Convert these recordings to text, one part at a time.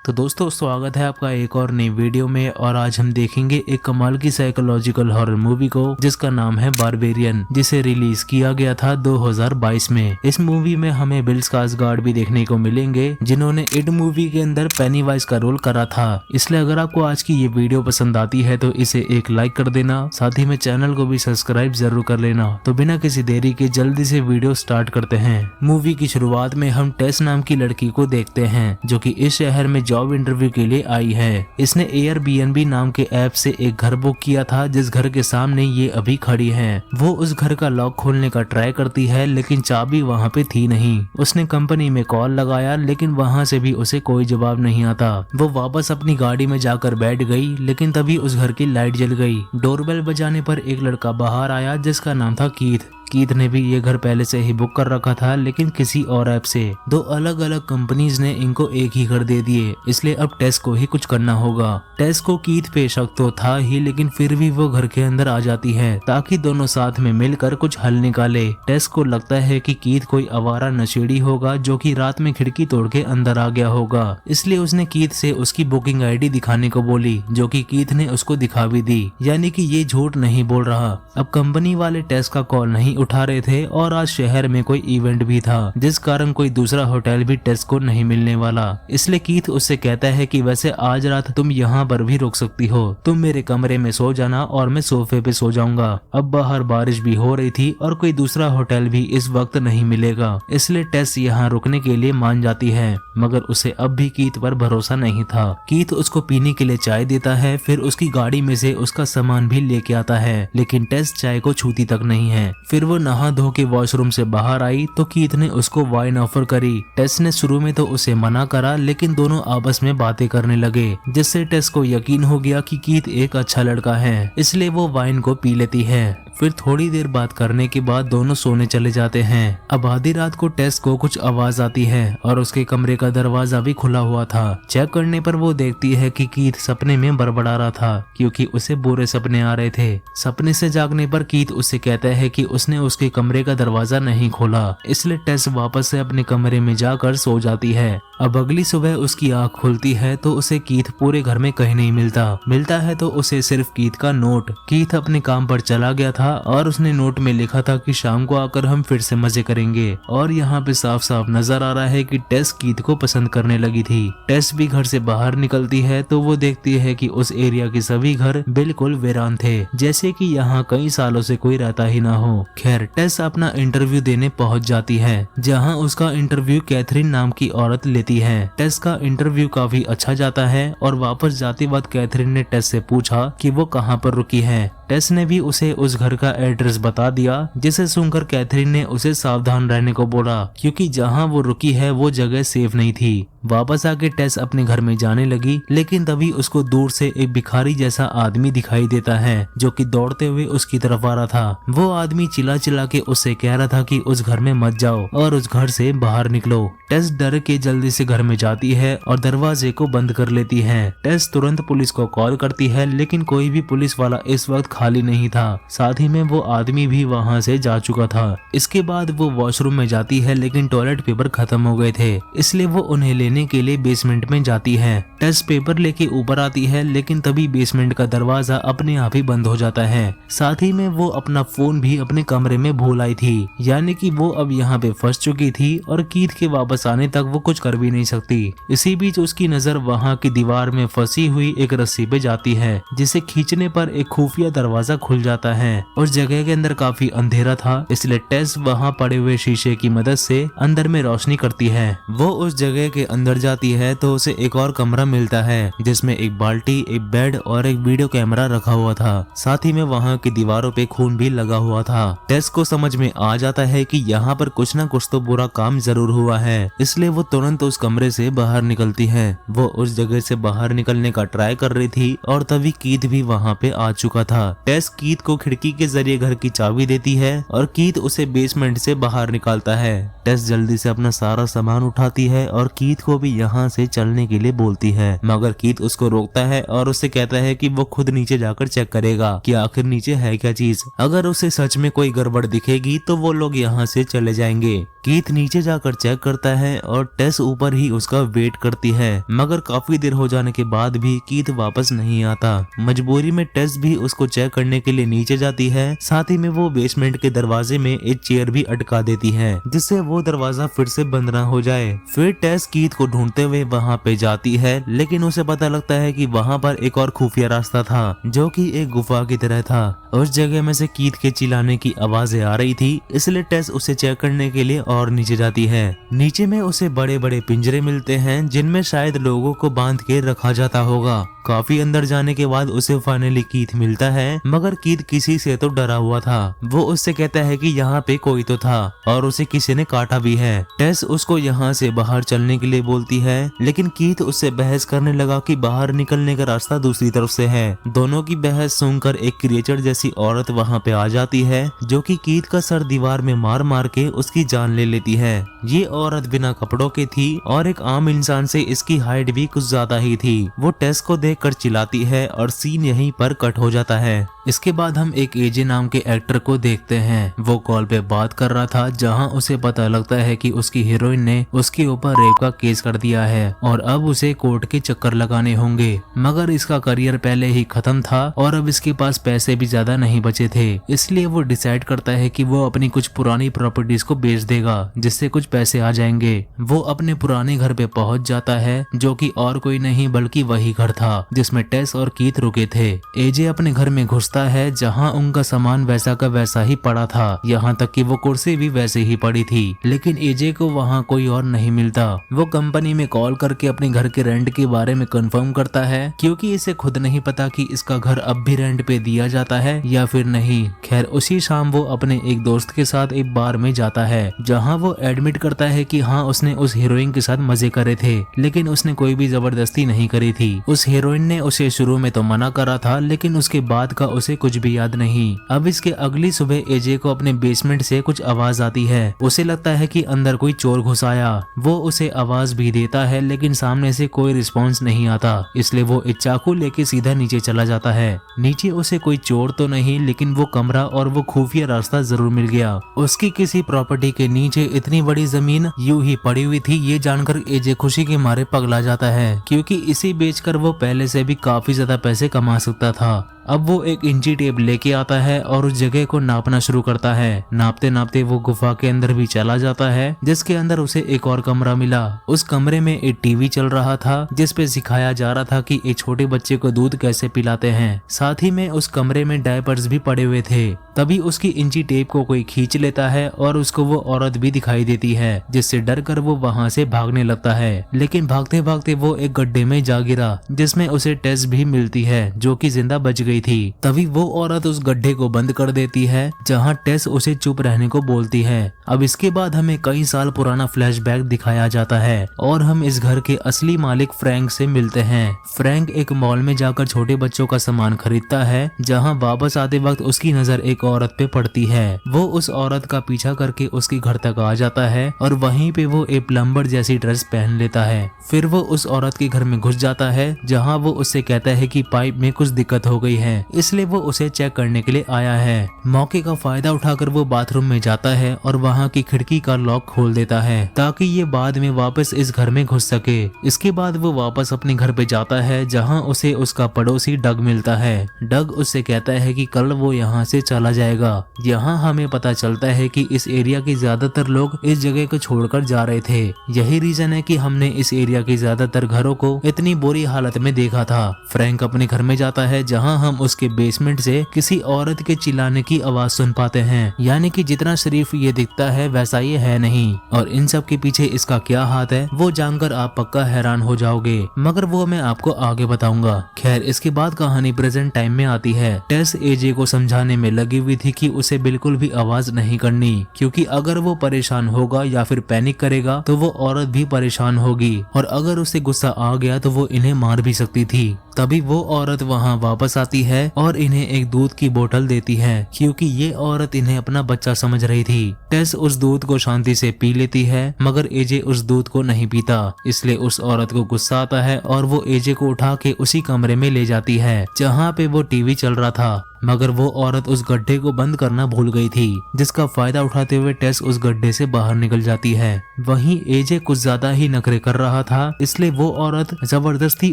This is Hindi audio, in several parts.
तो दोस्तों स्वागत है आपका एक और नई वीडियो में। और आज हम देखेंगे एक कमाल की साइकोलॉजिकल हॉरर मूवी को जिसका नाम है बारबेरियन, जिसे रिलीज किया गया था 2022 में। इस मूवी में हमें बिल स्कार्सगार्ड भी देखने को मिलेंगे जिन्होंने इट मूवी के अंदर पेनीवाइज का रोल करा था। इसलिए अगर आपको आज की ये वीडियो पसंद आती है तो इसे एक लाइक कर देना, साथ ही में चैनल को भी सब्सक्राइब जरूर कर लेना। तो बिना किसी देरी के जल्दी से वीडियो स्टार्ट करते हैं। मूवी की शुरुआत में हम टेस नाम की लड़की को देखते हैं जो कि इस शहर में जॉब इंटरव्यू के लिए आई है। इसने एयरबीएनबी नाम के ऐप से एक घर बुक किया था जिस घर के सामने ये अभी खड़ी है। वो उस घर का लॉक खोलने का ट्राई करती है लेकिन चाबी वहाँ पे थी नहीं। उसने कंपनी में कॉल लगाया लेकिन वहाँ से भी उसे कोई जवाब नहीं आता। वो वापस अपनी गाड़ी में जाकर बैठ गई लेकिन तभी उस घर की लाइट जल गई। डोरबेल बजाने पर एक लड़का बाहर आया जिसका नाम था कीथ। कीथ ने भी ये घर पहले से ही बुक कर रखा था लेकिन किसी और ऐप से। दो अलग अलग कंपनीज ने इनको एक ही घर दे दिए, इसलिए अब टेस को ही कुछ करना होगा। टेस को कीथ पे शक तो था ही लेकिन फिर भी वो घर के अंदर आ जाती है ताकि दोनों साथ में मिलकर कुछ हल निकाले। टेस को लगता है कि कीथ कोई आवारा नशेड़ी होगा जो कि रात में खिड़की तोड़ के अंदर आ गया होगा, इसलिए उसने कीथ से उसकी बुकिंग आईडी दिखाने को बोली जो कि कीथ ने उसको दिखा भी दी, यानी कि ये झूठ नहीं बोल रहा। अब कंपनी वाले टेस का कॉल नहीं उठा रहे थे और आज शहर में कोई इवेंट भी था जिस कारण कोई दूसरा होटल भी टेस को नहीं मिलने वाला। इसलिए कीथ उससे कहता है कि वैसे आज रात तुम यहाँ पर भी रुक सकती हो, तुम मेरे कमरे में सो जाना और मैं सोफे पे सो जाऊंगा। अब बाहर बारिश भी हो रही थी और कोई दूसरा होटल भी इस वक्त नहीं मिलेगा, इसलिए टेस यहाँ रुकने के लिए मान जाती है। मगर उसे अब भी कीथ पर भरोसा नहीं था। कीथ उसको पीने के लिए चाय देता है, फिर उसकी गाड़ी में से उसका सामान भी लेके आता है लेकिन टेस चाय को छूती तक नहीं है। फिर वो नहा धो के वॉशरूम से बाहर आई तो कीथ ने उसको वाइन ऑफर करी। टेस ने शुरू में तो उसे मना करा लेकिन दोनों आपस में बातें करने लगे जिससे टेस को यकीन हो गया कि कीथ एक अच्छा लड़का है, इसलिए वो वाइन को पी लेती है। फिर थोड़ी देर बात करने के बाद दोनों सोने चले जाते हैं। अब आधी रात को टेस को कुछ आवाज आती है और उसके कमरे का दरवाजा भी खुला हुआ था। चेक करने पर वो देखती है कि कीथ सपने में बड़बड़ा रहा था क्योंकि उसे बुरे सपने आ रहे थे। सपने से जागने पर कीथ उससे कहता है कि उसने उसके कमरे का दरवाजा नहीं खोला, इसलिए टेस वापस से अपने कमरे में जाकर सो जाती है। अब अगली सुबह उसकी आँख खुलती है तो उसे कीथ पूरे घर में कहीं नहीं मिलता है तो उसे सिर्फ कीथ का नोट। कीथ अपने काम पर चला गया था और उसने नोट में लिखा था कि शाम को आकर हम फिर से मजे करेंगे। और यहाँ पे साफ साफ नजर आ रहा है कि टेस कीथ को पसंद करने लगी थी। टेस भी घर से बाहर निकलती है तो वो देखती है कि उस एरिया के सभी घर बिल्कुल वीरान थे, जैसे कि यहाँ कई सालों से कोई रहता ही ना हो। खैर टेस अपना इंटरव्यू देने पहुँच जाती है जहाँ उसका इंटरव्यू कैथरीन नाम की औरत लेती है। टेस का इंटरव्यू काफी अच्छा जाता है और वापस जाते वक्त कैथरीन ने टेस से पूछा कि वो कहाँ पर रुकी है। टेस ने भी उसे उस घर का एड्रेस बता दिया, जिसे सुनकर कैथरीन ने उसे सावधान रहने को बोला क्योंकि जहाँ वो रुकी है वो जगह सेफ नहीं थी। वापस आके टेस अपने घर में जाने लगी लेकिन तभी उसको दूर से एक भिखारी जैसा आदमी दिखाई देता है जो कि दौड़ते हुए उसकी तरफ आ रहा था। वो आदमी चिल्ला चिल्ला के उससे कह रहा था कि उस घर में मत जाओ और उस घर से बाहर निकलो। टेस डर के जल्दी से घर में जाती है और दरवाजे को बंद कर लेती है। टेस तुरंत पुलिस को कॉल करती है लेकिन कोई भी पुलिस वाला इस वक्त खाली नहीं था, साथ ही में वो आदमी भी वहाँ से जा चुका था। इसके बाद वो वॉशरूम में जाती है लेकिन टॉयलेट पेपर खत्म हो गए थे, इसलिए वो उन्हें लेने के लिए बेसमेंट में जाती है। टेस पेपर लेके ऊपर आती है लेकिन तभी बेसमेंट का दरवाजा अपने आप ही बंद हो जाता है। साथ ही में वो अपना फोन भी अपने कमरे में भूल आई थी, यानी कि वो अब यहाँ पे फंस चुकी थी और कीथ के वापस आने तक वो कुछ कर भी नहीं सकती। इसी बीच उसकी नजर वहाँ की दीवार में फंसी हुई एक रस्सी पे जाती है जिसे खींचने पर एक खुफिया दरवाजा खुल जाता है। उस जगह के अंदर काफी अंधेरा था, इसलिए टेस वहाँ पड़े हुए शीशे की मदद से अंदर में रोशनी करती है। वो उस जगह के अंदर जाती है तो उसे एक और कमरा मिलता है जिसमें एक बाल्टी, एक बेड और एक वीडियो कैमरा रखा हुआ था। साथ ही में वहाँ की दीवारों पे खून भी लगा हुआ था। टेस को समझ में आ जाता है कि यहाँ पर कुछ ना कुछ तो बुरा काम जरूर हुआ है, इसलिए वो तुरंत उस कमरे से बाहर निकलती है। वो उस जगह से बाहर निकलने का ट्राई कर रही थी और तभी कीथ भी वहाँ पे आ चुका था। टेस कीथ को खिड़की के जरिए घर की चाबी देती है और कीथ उसे बेसमेंट से बाहर निकालता है। टेस जल्दी से अपना सारा सामान उठाती है और कीथ को भी यहाँ से चलने के लिए बोलती है, मगर कीथ उसको रोकता है और उससे कहता है कि वो खुद नीचे जाकर चेक करेगा कि आखिर नीचे है क्या चीज। अगर उसे सच में कोई गड़बड़ दिखेगी तो वो लोग यहाँ से चले जाएंगे। कीथ नीचे जाकर चेक करता है और टेस ऊपर ही उसका वेट करती है, मगर काफी देर हो जाने के बाद भी कीथ वापस नहीं आता। मजबूरी में टेस भी उसको चेक करने के लिए नीचे जाती है। साथ ही में वो बेसमेंट के दरवाजे में एक चेयर भी अटका देती है, जिससे वो दरवाजा फिर से बंद ना हो जाए। फिर टेस कीथ को ढूंढते हुए वहाँ पे जाती है, लेकिन उसे पता लगता है कि वहाँ पर एक और खुफिया रास्ता था जो कि एक गुफा की तरह था। उस जगह में से कीथ के चिल्लाने की आवाजें आ रही थी, इसलिए टेस उसे चेक करने के लिए और नीचे जाती है। नीचे में उसे बड़े बड़े पिंजरे मिलते हैं जिनमें शायद लोगों को बांध के रखा जाता होगा। काफी अंदर जाने के बाद उसे फाइनली कीथ मिलता है, मगर कीथ किसी से तो डरा हुआ था। वो उससे कहता है कि यहाँ पे कोई तो था और उसे किसी ने काटा भी है। टेस उसको यहाँ से बाहर चलने के लिए बोलती है, लेकिन कीथ उससे बहस करने लगा कि बाहर निकलने का रास्ता दूसरी तरफ से है। दोनों की बहस सुनकर एक क्रिएचर जैसी औरत वहाँ पे आ जाती है, जो कि कीथ का सर दीवार में मार मार के उसकी जान ले लेती है। ये औरत बिना कपड़ों के थी और एक आम इंसान से इसकी हाइट भी कुछ ज्यादा ही थी। वो टेस को देखकर चिल्लाती है और सीन यहीं पर कट हो जाता है। इसके बाद हम एक एजे नाम के एक्टर को देखते हैं। वो कॉल पे बात कर रहा था, जहां उसे पता लगता है कि उसकी हीरोइन ने उसके ऊपर रेप का केस कर दिया है और अब उसे कोर्ट के चक्कर लगाने होंगे। मगर इसका करियर पहले ही खत्म था और अब इसके पास पैसे भी ज्यादा नहीं बचे थे, इसलिए वो डिसाइड करता है कि वो अपनी कुछ पुरानी प्रॉपर्टीज को बेच देगा, जिससे कुछ पैसे आ जाएंगे। वो अपने पुराने घर पे पहुंच जाता है, जो कि और कोई नहीं बल्कि वही घर था जिसमें टेस और कीथ रुके थे। एजे अपने घर में घुसता है, जहां उनका सामान वैसा का वैसा ही पड़ा था, यहाँ तक कि वो कुर्सी भी वैसे ही पड़ी थी। लेकिन एजे को वहाँ कोई और नहीं मिलता। वो कंपनी में कॉल करके अपने घर के रेंट के बारे में कंफर्म करता है, क्योंकि इसे खुद नहीं पता कि इसका घर अब भी रेंट पे दिया जाता है या फिर नहीं। खैर उसी शाम वो अपने एक दोस्त के साथ एक बार में जाता है, जहाँ वो एडमिट करता है कि हाँ उसने उस हीरोइन के साथ मजे करे थे, लेकिन उसने कोई भी जबरदस्ती नहीं करी थी। उस हीरोइन ने उसे शुरू में तो मना करा था, लेकिन उसके बाद का उसे कुछ भी याद नहीं। अब इसके अगली सुबह एजे को अपने बेसमेंट से कुछ आवाज आती है। उसे लगता है कि अंदर कोई चोर घुस आया। वो उसे आवाज भी देता है, लेकिन सामने से कोई रिस्पॉन्स नहीं आता, इसलिए वो एक चाकू लेके सीधा नीचे चला जाता है। नीचे उसे कोई चोर तो नहीं, लेकिन वो कमरा और वो खुफिया रास्ता जरूर मिल गया। उसकी किसी प्रॉपर्टी के नीचे इतनी बड़ी जमीन यूं ही पड़ी हुई थी। ये जानकर एजे खुशी के मारे पगला जाता है, क्योंकि इसे बेचकर वो पहले से भी काफी ज्यादा पैसे कमा सकता था। अब वो एक इंची टेप लेके आता है और उस जगह को नापना शुरू करता है। नापते नापते वो गुफा के अंदर भी चला जाता है, जिसके अंदर उसे एक और कमरा मिला। उस कमरे में एक टीवी चल रहा था, जिसपे सिखाया जा रहा था कि एक छोटे बच्चे को दूध कैसे पिलाते हैं। साथ ही में उस कमरे में डायपर्स भी पड़े हुए थे। तभी उसकी इंची टेप को कोई खींच लेता है और उसको वो औरत भी दिखाई देती है, जिससे डर कर वो वहाँ से भागने लगता है। लेकिन भागते भागते वो एक गड्ढे में जा गिरा, जिसमें उसे टेस भी मिलती है, जो कि जिंदा बच गई थी। तभी वो औरत उस गड्ढे को बंद कर देती है, जहाँ टेस उसे चुप रहने को बोलती है। अब इसके बाद हमें कई साल पुराना फ्लैशबैक दिखाया जाता है और हम इस घर के असली मालिक फ्रैंक से मिलते हैं। फ्रैंक एक मॉल में जाकर छोटे बच्चों का सामान खरीदता है, जहाँ वापस आते वक्त उसकी नजर एक औरत पे पड़ती है। वो उस औरत का पीछा करके उसके घर तक आ जाता है और वहीं पे वो एक प्लम्बर जैसी ड्रेस पहन लेता है। फिर वो उस औरत के घर में घुस जाता है, जहाँ वो उससे कहता है कि पाइप में कुछ दिक्कत हो गई है, इसलिए वो उसे चेक करने के लिए आया है। मौके का फायदा उठाकर वो बाथरूम में जाता है और वहाँ की खिड़की का लॉक खोल देता है, ताकि ये बाद में वापस इस घर में घुस सके। इसके बाद वो वापस अपने घर पे जाता है, जहाँ उसे उसका पड़ोसी डग मिलता है। डग उससे कहता है कि कल वो यहाँ से चला जाएगा। यहाँ हमें पता चलता है कि इस एरिया के ज्यादातर लोग इस जगह को छोड़कर जा रहे थे। यही रीजन है कि हमने इस एरिया के ज्यादातर घरों को इतनी बुरी हालत में देखा था। फ्रैंक अपने घर में जाता है, जहाँ हम उसके बेसमेंट से किसी औरत के चिल्लाने की आवाज सुन पाते हैं। यानी कि जितना शरीफ ये दिखता है वैसा ये है नहीं, और इन सब के पीछे इसका क्या हाथ है वो जानकर आप पक्का हैरान हो जाओगे, मगर वो मैं आपको आगे बताऊंगा। खैर इसके बाद कहानी प्रेजेंट टाइम में आती है। टेस एजे को समझाने में लगी हुई थी कि उसे बिल्कुल भी आवाज नहीं करनी, क्योंकि अगर वो परेशान होगा या फिर पैनिक करेगा तो वो औरत भी परेशान होगी, और अगर उसे गुस्सा आ गया तो वो इन्हें मार भी सकती थी। तभी वो औरत वहाँ वापस आती है और इन्हें एक दूध की बोतल देती है क्योंकि ये औरत इन्हें अपना बच्चा समझ रही थी। टेस उस दूध को शांति से पी लेती है मगर एजे उस दूध को नहीं पीता, इसलिए उस औरत को गुस्सा आता है और वो एजे को उठा के उसी कमरे में ले जाती है जहाँ पे वो टीवी चल रहा था। मगर वो औरत उस गड्ढे को बंद करना भूल गई थी, जिसका फायदा उठाते हुए टेस उस गड्ढे से बाहर निकल जाती है। वहीं एजे कुछ ज्यादा ही नखरे कर रहा था, इसलिए वो औरत जबरदस्ती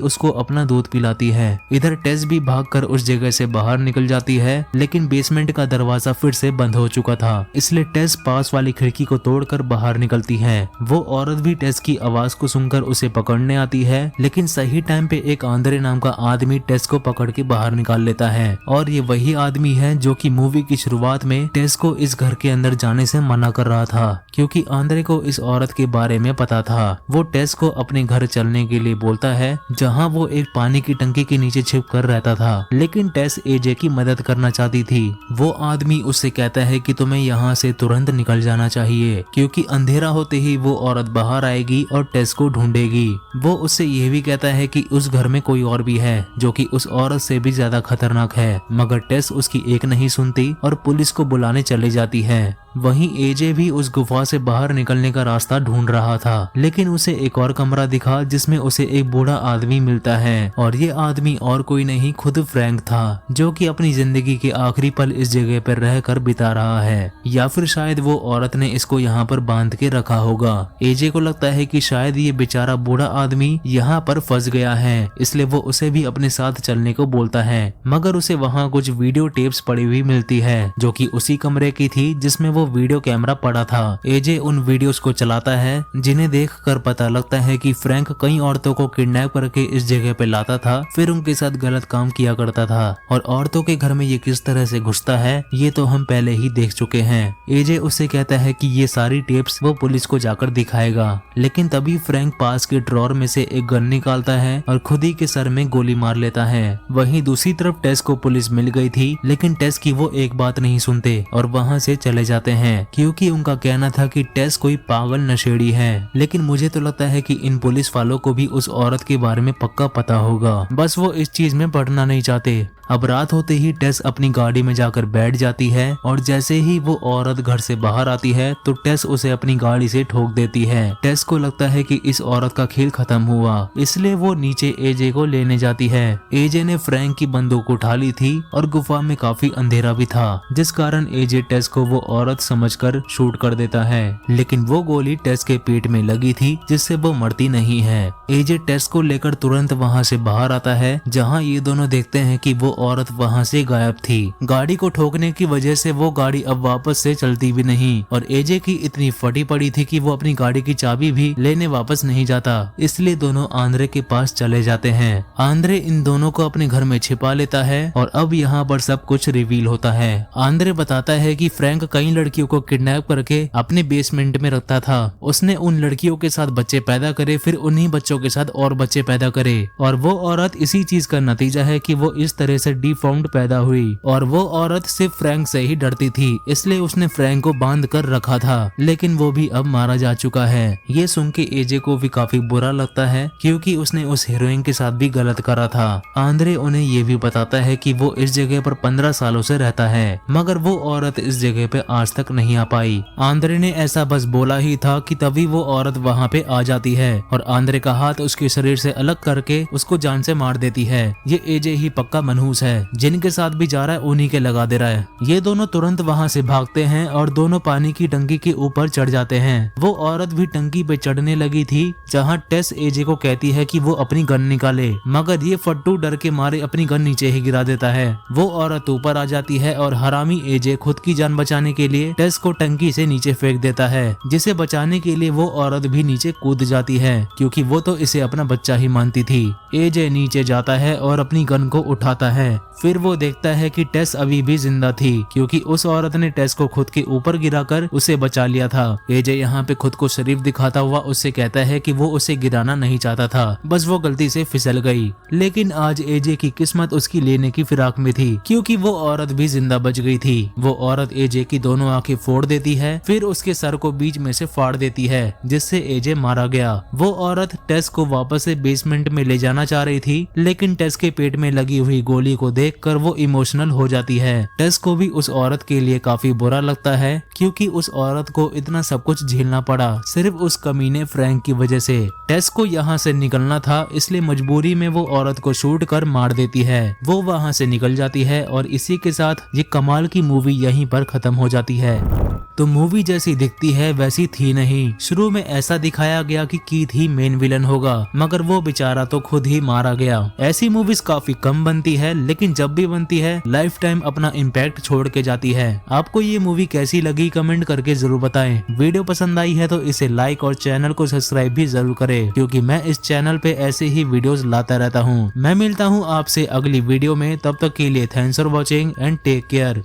उसको अपना दूध पिलाती है। इधर टेस भी भागकर उस जगह से बाहर निकल जाती है, लेकिन बेसमेंट का दरवाजा फिर से बंद हो चुका था, इसलिए टेस पास वाली खिड़की को तोड़कर बाहर निकलती है। वो औरत भी टेस की आवाज को सुनकर उसे पकड़ने आती है, लेकिन सही टाइम पे एक आंद्रे नाम का आदमी टेस को पकड़ के बाहर निकाल लेता है और ये वही आदमी है जो कि मूवी की शुरुआत में टेस को इस घर के अंदर जाने से मना कर रहा था, क्योंकि आंद्रे को इस औरत के बारे में पता था। वो टेस को अपने घर चलने के लिए बोलता है जहां वो एक पानी की टंकी के नीचे छिप कर रहता था, लेकिन टेस एजे की मदद करना चाहती थी। वो आदमी उससे कहता है कि तुम्हें यहाँ से तुरंत निकल जाना चाहिए क्योंकि अंधेरा होते ही वो औरत बाहर आएगी और टेस को ढूंढेगी। वो उससे ये भी कहता है कि उस घर में कोई और भी है जो कि उस औरत से भी ज्यादा खतरनाक है, मगर टेस उसकी एक नहीं सुनती और पुलिस को बुलाने चली जाती है। वहीं एजे भी उस गुफा से बाहर निकलने का रास्ता ढूंढ रहा था, लेकिन उसे एक और कमरा दिखा जिसमें उसे एक बूढ़ा आदमी मिलता है और ये आदमी और कोई नहीं खुद फ्रैंक था, जो कि अपनी जिंदगी के आखिरी पल इस जगह पर रहकर बिता रहा है, या फिर शायद वो औरत ने इसको यहाँ पर बांध के रखा होगा। एजे को लगता है कि शायद ये बेचारा बूढ़ा आदमी यहाँ पर फंस गया है, इसलिए वो उसे भी अपने साथ चलने को बोलता है, मगर उसे वहाँ कुछ वीडियो टेप्स पड़ी हुई मिलती है जो कि उसी कमरे की थी जिसमें वो वीडियो कैमरा पड़ा था। एजे उन वीडियोस को चलाता है जिन्हें देखकर पता लगता है कि फ्रैंक कई औरतों को किडनैप करके इस जगह पे लाता था, फिर उनके साथ गलत काम किया करता था और औरतों के घर में ये किस तरह से घुसता है ये तो हम पहले ही देख चुके हैं। एजे उससे कहता है कि ये सारी टेप्स वो पुलिस को जाकर दिखाएगा, लेकिन तभी फ्रैंक पास के ड्रॉर में से एक गन निकालता है और खुद ही के सर में गोली मार लेता है। वहीं दूसरी तरफ टेस को पुलिस मिल गई थी, लेकिन टेस की वो एक बात नहीं सुनते और वहाँ से चले जाते हैं क्योंकि उनका कहना था कि टेस कोई पागल नशेड़ी है। लेकिन मुझे तो लगता है कि इन पुलिस वालों को भी उस औरत के बारे में पक्का पता होगा, बस वो इस चीज में पढ़ना नहीं चाहते। अब रात होते ही टेस अपनी गाड़ी में जाकर बैठ जाती है और जैसे ही वो औरत घर से बाहर आती है तो टेस उसे अपनी गाड़ी से ठोक देती है। टेस को लगता है कि इस औरत का खेल खत्म हुआ, इसलिए वो नीचे एजे को लेने जाती है। एजे ने फ्रैंक की बंदूक उठा ली थी और गुफा में काफी अंधेरा भी था, जिस कारण एजे टेस को वो औरत समझकर शूट कर देता है, लेकिन वो गोली टेस के पेट में लगी थी जिससे वो मरती नहीं है। एजे टेस को लेकर तुरंत वहाँ से बाहर आता है, जहाँ ये दोनों देखते हैं कि वो औरत वहां से गायब थी। गाड़ी को ठोकने की वजह से वो गाड़ी अब वापस से चलती भी नहीं और एजे की इतनी फटी पड़ी थी कि वो अपनी गाड़ी की चाबी भी लेने वापस नहीं जाता, इसलिए दोनों आंद्रे के पास चले जाते हैं। आंद्रे इन दोनों को अपने घर में छिपा लेता है और अब यहाँ पर सब कुछ रिवील होता है। आंद्रे बताता है कि फ्रैंक कई लड़कियों को किडनैप करके अपने बेसमेंट में रखता था। उसने उन लड़कियों के साथ बच्चे पैदा करे, फिर उन्हीं बच्चों के साथ और बच्चे पैदा करे और वो औरत इसी चीज का नतीजा है कि वो इस तरह से डिफॉर्म्ड पैदा हुई और वो औरत सिर्फ फ्रैंक से ही डरती थी, इसलिए उसने फ्रैंक को बांध कर रखा था, लेकिन वो भी अब मारा जा चुका है। ये सुन के एजे को भी काफी बुरा लगता है क्योंकि उसने उस हीरोइन के साथ भी गलत करा था। आंद्रे उन्हें ये भी बताता है कि वो इस जगह पर 15 सालों से रहता है, मगर वो औरत इस जगह पे आज तक नहीं आ पाई। आंद्रे ने ऐसा बस बोला ही था कि तभी वो औरत वहाँ पे आ जाती है और आंद्रे का हाथ उसके शरीर से अलग करके उसको जान से मार देती है। ये एजे ही पक्का मनहूस है, जिनके साथ भी जा रहा है उन्हीं के लगा दे रहा है। ये दोनों तुरंत वहाँ से भागते हैं और दोनों पानी की टंकी के ऊपर चढ़ जाते हैं। वो औरत भी टंकी पे चढ़ने लगी थी, जहाँ टेस एजे को कहती है कि वो अपनी गन निकाले, मगर ये फट्टू डर के मारे अपनी गन नीचे ही गिरा देता है। वो औरत ऊपर आ जाती है और हरामी एजे खुद की जान बचाने के लिए टेस को टंकी से नीचे फेंक देता है, जिसे बचाने के लिए वो औरत भी नीचे कूद जाती है क्योंकि वो तो इसे अपना बच्चा ही मानती थी। एजे नीचे जाता है और अपनी गन को उठाता है, फिर वो देखता है कि टेस अभी भी जिंदा थी क्योंकि उस औरत ने टेस को खुद के ऊपर गिराकर उसे बचा लिया था। एजे यहाँ पे खुद को शरीफ दिखाता हुआ उससे कहता है कि वो उसे गिराना नहीं चाहता था, बस वो गलती से फिसल गई। लेकिन आज एजे की किस्मत उसकी लेने की फिराक में थी क्योंकि वो औरत भी जिंदा बच गई थी। वो औरत एजे की दोनों आंखें फोड़ देती है, फिर उसके सर को बीच में से फाड़ देती है, जिससे एजे मारा गया। वो औरत टेस को वापस से बेसमेंट में ले जाना चाह रही थी, लेकिन टेस के पेट में लगी हुई गोली को देख देखकर वो इमोशनल हो जाती है। टेस को भी उस औरत के लिए काफी बुरा लगता है क्योंकि उस औरत को इतना सब कुछ झेलना पड़ा सिर्फ उस कमीने फ्रैंक की वजह से। टेस को यहाँ से निकलना था, इसलिए मजबूरी में वो औरत को शूट कर मार देती है। वो वहाँ से निकल जाती है और इसी के साथ ये कमाल की मूवी यहीं पर खत्म हो जाती है। तो मूवी जैसी दिखती है वैसी थी नहीं। शुरू में ऐसा दिखाया गया कि कीथ ही मेन विलन होगा, मगर वो बेचारा तो खुद ही मारा गया। ऐसी मूवीज काफी कम बनती है, लेकिन जब भी बनती है लाइफ टाइम अपना इम्पैक्ट छोड़ के जाती है। आपको ये मूवी कैसी लगी कमेंट करके जरूर बताएं। वीडियो पसंद आई है तो इसे लाइक और चैनल को सब्सक्राइब भी जरूर करें, क्योंकि मैं इस चैनल पे ऐसे ही वीडियोस लाता रहता हूँ। मैं मिलता हूँ आपसे अगली वीडियो में, तब तक के लिए thanks for watching and take care.